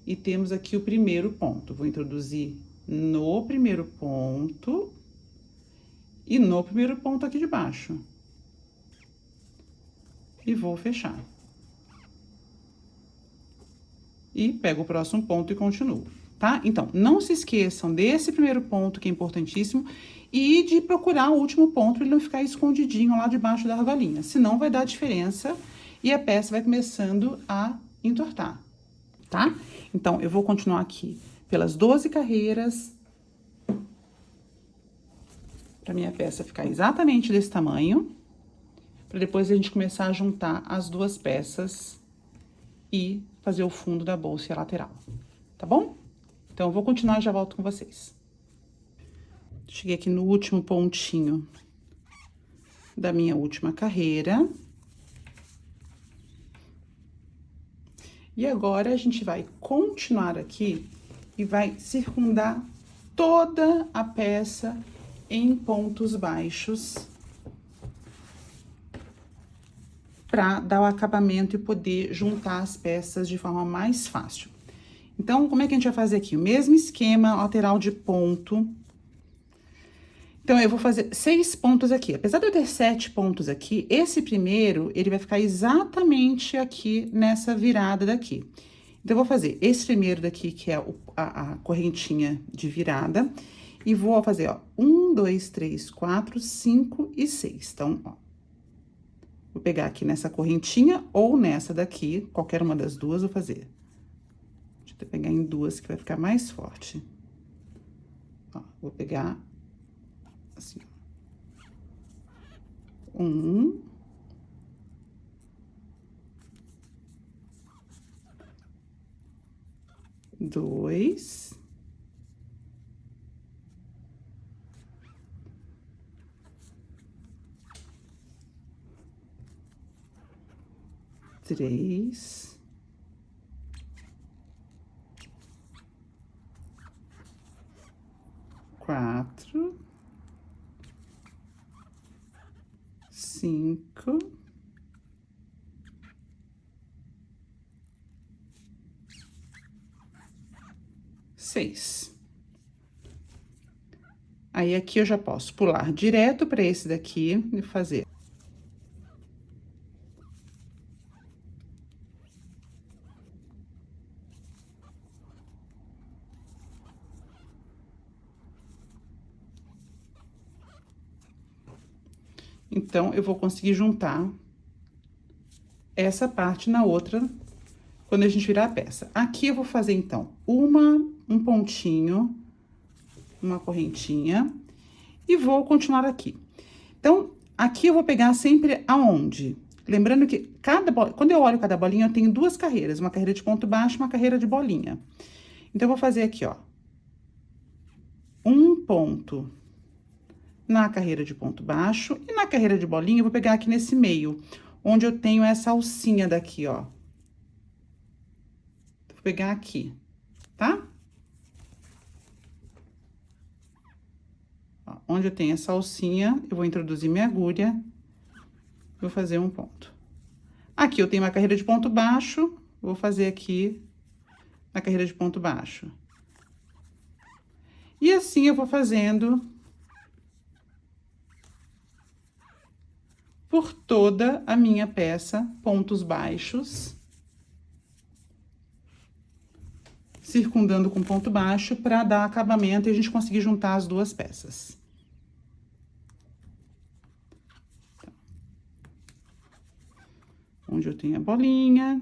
e temos aqui o primeiro ponto. Vou introduzir no primeiro ponto e no primeiro ponto aqui de baixo. E vou fechar. E pego o próximo ponto e continuo, tá? Então, não se esqueçam desse primeiro ponto, que é importantíssimo, e de procurar o último ponto, para ele não ficar escondidinho lá debaixo da argolinha. Senão, vai dar diferença e a peça vai começando a entortar. tá? Então, eu vou continuar aqui pelas 12 carreiras, pra minha peça ficar exatamente desse tamanho, pra depois a gente começar a juntar as duas peças e fazer o fundo da bolsa e a lateral, tá bom? Então, eu vou continuar e já volto com vocês. Cheguei aqui no último pontinho da minha última carreira. E agora, a gente vai continuar aqui e vai circundar toda a peça em pontos baixos para dar o acabamento e poder juntar as peças de forma mais fácil. Então, como é que a gente vai fazer aqui? O mesmo esquema, lateral de ponto. Então, eu vou fazer 6 pontos aqui. Apesar de eu ter 7 pontos aqui, esse primeiro, ele vai ficar exatamente aqui nessa virada daqui. Então, eu vou fazer esse primeiro daqui, que é a correntinha de virada, e vou fazer, ó, 1, 2, 3, 4, 5 e 6. Então, ó, vou pegar aqui nessa correntinha ou nessa daqui, qualquer uma das duas, vou fazer. Deixa eu pegar em duas, que vai ficar mais forte. Ó, vou pegar assim, 1, 2, 3, 4, 5, 6. Aí, aqui eu já posso pular direto para esse daqui e fazer. Então, eu vou conseguir juntar essa parte na outra quando a gente virar a peça. Aqui eu vou fazer, então, um pontinho, uma correntinha, e vou continuar aqui. Então, aqui eu vou pegar sempre aonde? Lembrando que quando eu olho cada bolinha, eu tenho duas carreiras, uma carreira de ponto baixo e uma carreira de bolinha. Então, eu vou fazer aqui, ó, um ponto na carreira de ponto baixo, e na carreira de bolinha, eu vou pegar aqui nesse meio, onde eu tenho essa alcinha daqui, ó. Vou pegar aqui, tá? Ó, onde eu tenho essa alcinha, eu vou introduzir minha agulha, vou fazer um ponto. Aqui eu tenho uma carreira de ponto baixo, vou fazer aqui na carreira de ponto baixo. E assim eu vou fazendo por toda a minha peça, pontos baixos, circundando com ponto baixo para dar acabamento e a gente conseguir juntar as duas peças. Onde eu tenho a bolinha.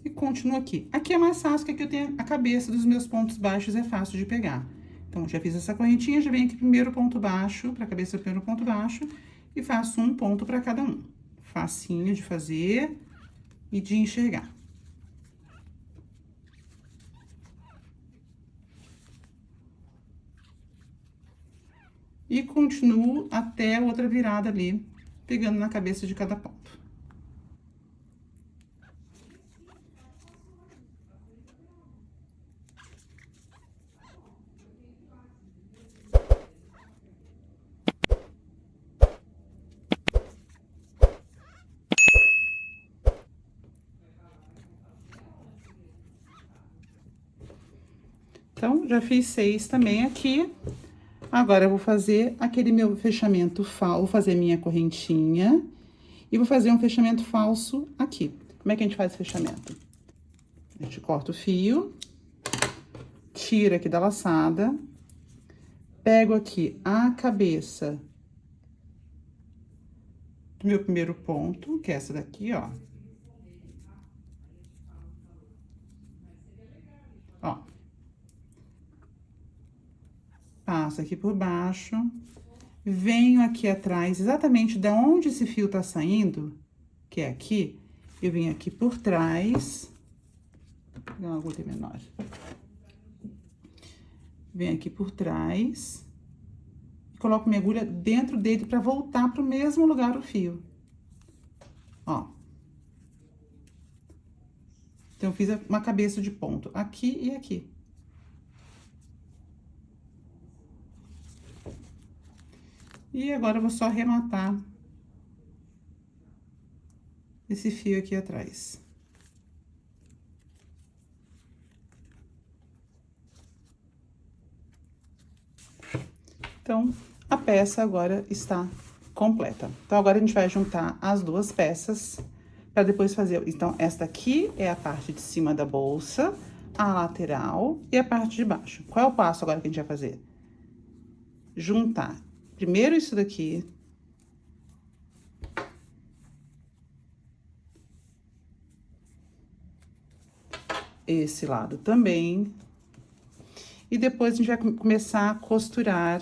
E continuo aqui. Aqui é mais fácil, porque aqui eu tenho a cabeça dos meus pontos baixos, é fácil de pegar. Então, já fiz essa correntinha, já venho aqui primeiro ponto baixo, pra cabeça do primeiro ponto baixo, e faço um ponto pra cada um. Facinho de fazer e de enxergar. E continuo até a outra virada ali, pegando na cabeça de cada ponto. Então, já fiz 6 também aqui. Agora, eu vou fazer aquele meu fechamento falso, vou fazer minha correntinha e vou fazer um fechamento falso aqui. Como é que a gente faz esse fechamento? A gente corta o fio, tira aqui da laçada, pego aqui a cabeça do meu primeiro ponto, que é essa daqui, ó. Ó. Passo aqui por baixo, venho aqui atrás, exatamente de onde esse fio tá saindo, que é aqui, eu venho aqui por trás, vou pegar uma agulha menor. Venho aqui por trás, e coloco minha agulha dentro dele pra voltar pro mesmo lugar o fio. Ó. Então, eu fiz uma cabeça de ponto aqui e aqui. E agora, eu vou só arrematar esse fio aqui atrás. Então, a peça agora está completa. Então, agora a gente vai juntar as duas peças para depois fazer. Então, esta aqui é a parte de cima da bolsa, a lateral e a parte de baixo. Qual é o passo agora que a gente vai fazer? Juntar primeiro isso daqui. Esse lado também. E depois a gente vai começar a costurar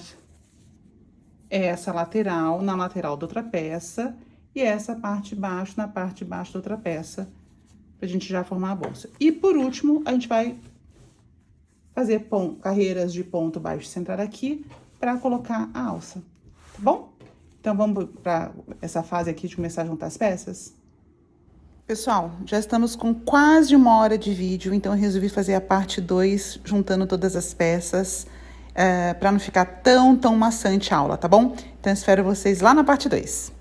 essa lateral na lateral da outra peça e essa parte de baixo na parte de baixo da outra peça, pra gente já formar a bolsa. E por último, a gente vai fazer carreiras de ponto baixo centrar aqui pra colocar a alça, tá bom? Então, vamos pra essa fase aqui de começar a juntar as peças? Pessoal, já estamos com quase 1 hora de vídeo, então eu resolvi fazer a parte 2, juntando todas as peças, para não ficar tão maçante a aula, tá bom? Então, espero vocês lá na parte 2.